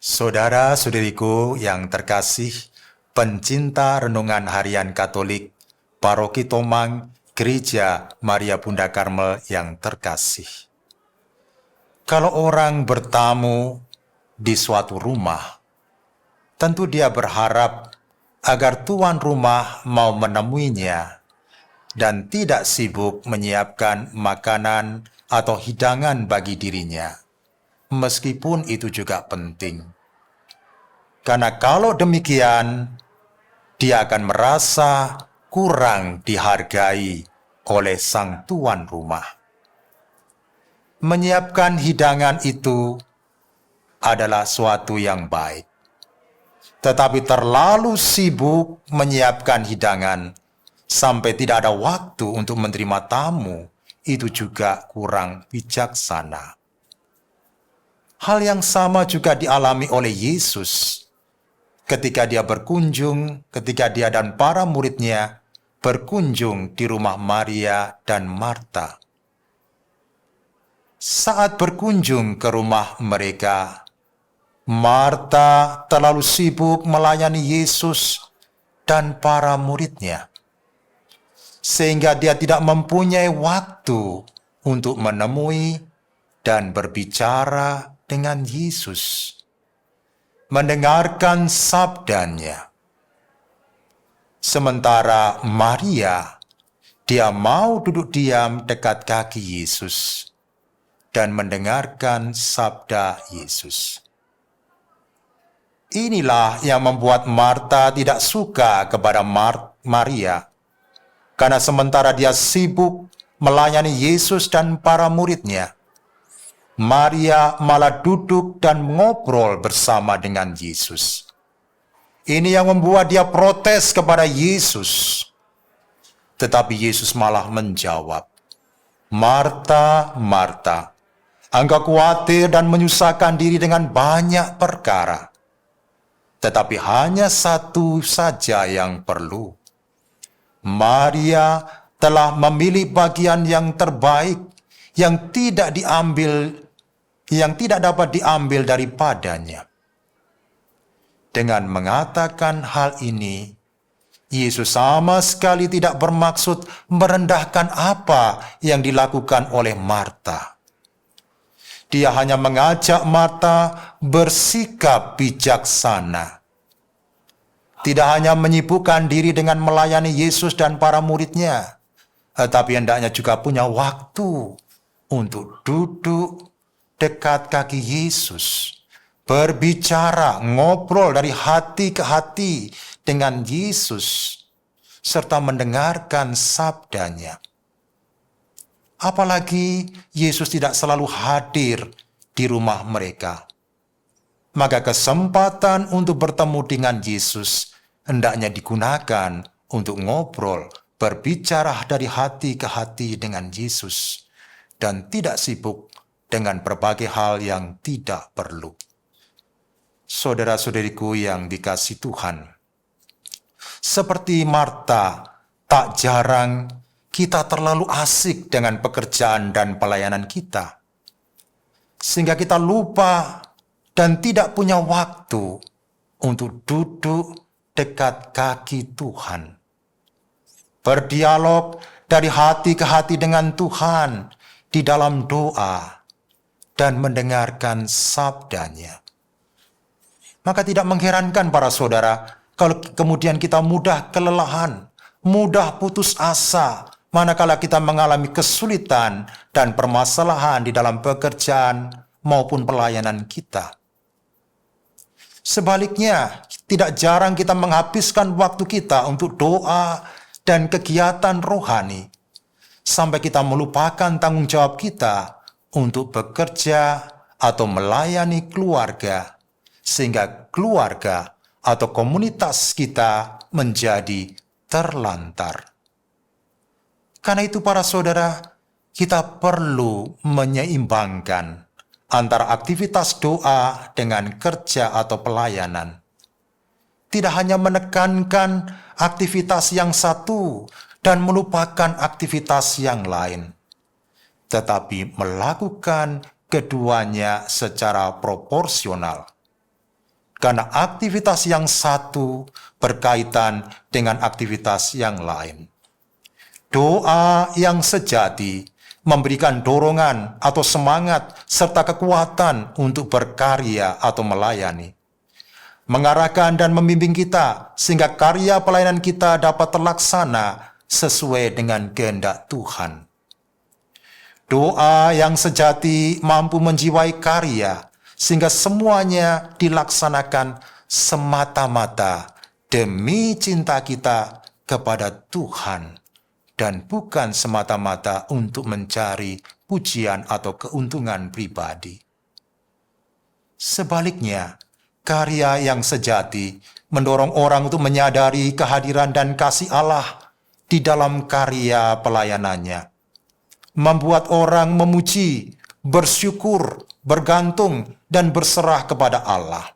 Saudara-saudariku yang terkasih, pencinta renungan harian Katolik, Paroki Tomang, Gereja Maria Bunda Karmel yang terkasih. Kalau orang bertamu di suatu rumah, tentu dia berharap agar tuan rumah mau menemuinya dan tidak sibuk menyiapkan makanan atau hidangan bagi dirinya. Meskipun itu juga penting. Karena kalau demikian, dia akan merasa kurang dihargai oleh sang tuan rumah. Menyiapkan hidangan itu adalah suatu yang baik. Tetapi terlalu sibuk menyiapkan hidangan sampai tidak ada waktu untuk menerima tamu, itu juga kurang bijaksana. Hal yang sama juga dialami oleh Yesus ketika dia dan para muridnya berkunjung di rumah Maria dan Marta. Saat berkunjung ke rumah mereka, Marta terlalu sibuk melayani Yesus dan para muridnya, sehingga dia tidak mempunyai waktu untuk menemui dan berbicara dengan Yesus, mendengarkan sabdanya. Sementara Maria, dia mau duduk diam dekat kaki Yesus dan mendengarkan sabda Yesus. Inilah yang membuat Marta tidak suka kepada Maria, karena sementara dia sibuk melayani Yesus dan para muridnya, Maria malah duduk dan ngobrol bersama dengan Yesus. Ini yang membuat dia protes kepada Yesus. Tetapi Yesus malah menjawab, "Marta, Marta, engkau khawatir dan menyusahkan diri dengan banyak perkara. Tetapi hanya satu saja yang perlu. Maria telah memilih bagian yang terbaik, yang tidak dapat diambil daripadanya." Dengan mengatakan hal ini, Yesus sama sekali tidak bermaksud merendahkan apa yang dilakukan oleh Marta. Dia hanya mengajak Marta bersikap bijaksana. Tidak hanya menyibukkan diri dengan melayani Yesus dan para muridnya, tetapi hendaknya juga punya waktu untuk duduk dekat kaki Yesus, berbicara, ngobrol dari hati ke hati dengan Yesus, serta mendengarkan sabdanya. Apalagi Yesus tidak selalu hadir di rumah mereka. Maka kesempatan untuk bertemu dengan Yesus hendaknya digunakan untuk ngobrol, berbicara dari hati ke hati dengan Yesus, dan tidak sibuk dengan berbagai hal yang tidak perlu. Saudara-saudariku yang dikasihi Tuhan, seperti Marta, tak jarang kita terlalu asik dengan pekerjaan dan pelayanan kita, sehingga kita lupa dan tidak punya waktu untuk duduk dekat kaki Tuhan, berdialog dari hati ke hati dengan Tuhan di dalam doa, dan mendengarkan sabdanya. Maka tidak mengherankan para saudara kalau kemudian kita mudah kelelahan, mudah putus asa, manakala kita mengalami kesulitan dan permasalahan di dalam pekerjaan maupun pelayanan kita. Sebaliknya, tidak jarang kita menghabiskan waktu kita untuk doa dan kegiatan rohani, sampai kita melupakan tanggung jawab kita untuk bekerja atau melayani keluarga, sehingga keluarga atau komunitas kita menjadi terlantar. Karena itu para saudara, kita perlu menyeimbangkan antara aktivitas doa dengan kerja atau pelayanan. Tidak hanya menekankan aktivitas yang satu dan melupakan aktivitas yang lain, tetapi melakukan keduanya secara proporsional. karena aktivitas yang satu berkaitan dengan aktivitas yang lain. Doa yang sejati memberikan dorongan atau semangat serta kekuatan untuk berkarya atau melayani, mengarahkan dan membimbing kita sehingga karya pelayanan kita dapat terlaksana sesuai dengan kehendak Tuhan. Doa yang sejati mampu menjiwai karya sehingga semuanya dilaksanakan semata-mata demi cinta kita kepada Tuhan dan bukan semata-mata untuk mencari pujian atau keuntungan pribadi. Sebaliknya, karya yang sejati mendorong orang untuk menyadari kehadiran dan kasih Allah di dalam karya pelayanannya, membuat orang memuji, bersyukur, bergantung, dan berserah kepada Allah.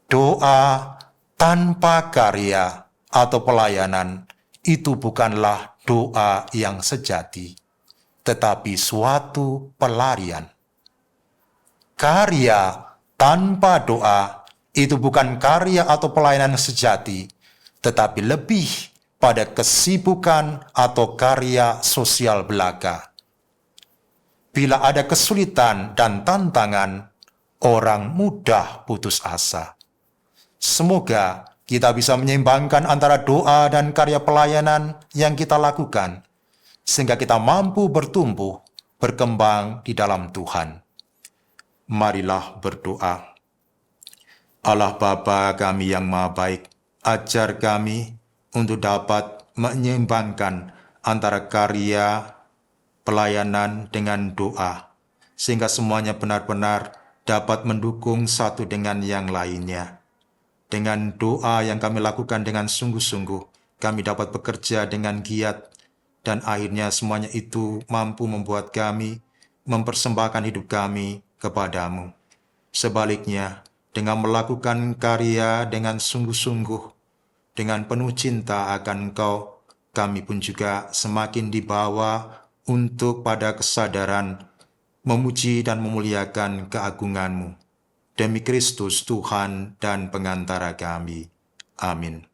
Doa tanpa karya atau pelayanan itu bukanlah doa yang sejati, tetapi suatu pelarian. Karya tanpa doa itu bukan karya atau pelayanan sejati, tetapi lebih pada kesibukan atau karya sosial belaka. Bila ada kesulitan dan tantangan, orang mudah putus asa. Semoga kita bisa menyeimbangkan antara doa dan karya pelayanan yang kita lakukan, sehingga kita mampu bertumbuh, berkembang di dalam Tuhan. Marilah berdoa. Allah Bapa kami yang Maha Baik, ajar kami untuk dapat menyeimbangkan antara karya pelayanan dengan doa, sehingga semuanya benar-benar dapat mendukung satu dengan yang lainnya. Dengan doa yang kami lakukan dengan sungguh-sungguh, kami dapat bekerja dengan giat, dan akhirnya semuanya itu mampu membuat kami mempersembahkan hidup kami kepadamu. Sebaliknya, dengan melakukan karya dengan sungguh-sungguh, dengan penuh cinta akan Engkau, kami pun juga semakin dibawa untuk pada kesadaran memuji dan memuliakan keagungan-Mu. Demi Kristus Tuhan dan pengantara kami. Amin.